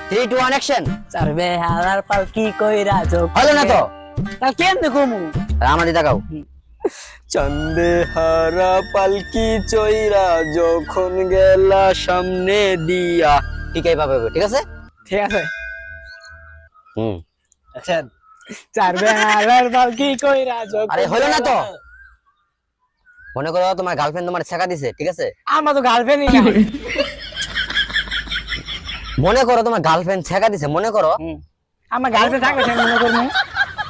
3 2 1 action. চারবে হালার পালকি কইরা যোগ হলো না তো? তা কেমনে কমু? আমার দিকে তাকাও। চন্দে হারা পালকি চইরা যখন গেলা সামনে দিয়া। ঠিক এইভাবে হবে, ঠিক আছে? ঠিক আছে হুম। অ্যাকশন। চারবে হালার পালকি কইরা যোগ আরে হলো না তো? মনে করো তোমার গার্লফ্রেন্ড তোমার ছেকা দিছে, ঠিক আছে? আমার তো গার্লফ্রেন্ডই নাই। মনে করো তোমার গার্লফ্রেন্ড ছেকা দিছে, মনে করো। আমার গার্লফ্রেন্ড থাকলে সে মনে করবো।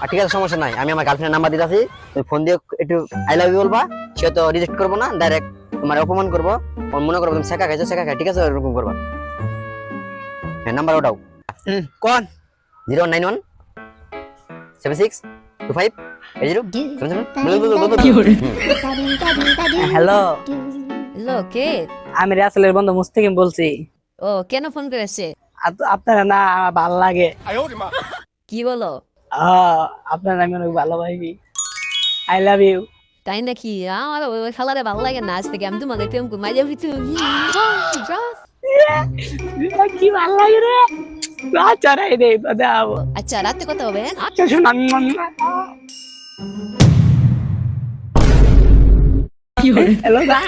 আর ঠিক আছে, সমস্যা নাই, আমি আমার গার্লফ্রেন্ডের নাম্বার দিতেছি, তুমি ফোন দিয়ে একটু আই লাভ ইউ বলবা, সে তো রিজেক্ট করবো না, ডাইরেক্ট তোমার অপমান করবো। মনে করো তুমি ছেকা খাইছো, ছেকা খাই, ঠিক আছে? এরকম করবা। হ্যাঁ, নাম্বার ওটাও। কোন 091 76 25 80 হ্যালো, হ্যালো, কে? আমি রাসেলের বন্ধু মুস্তাকিম বলছি। ও, কেন ফোন করেছে? আপনারা না আমার ভালো লাগে। কি বলো? আপনার আমি অনেক ভালোবাসি। I love you. তাই নাকি? আমার ওই খালারে ভালো লাগে না, আজ থেকে আমি তোমাকে প্রেম করি। মাঝে ভিতরে কি ভালো লাগে রে। আচ্ছা রে, দাও। আচ্ছা, রাতে কথা হবে। আচ্ছা শোনান। হ্যালো দা।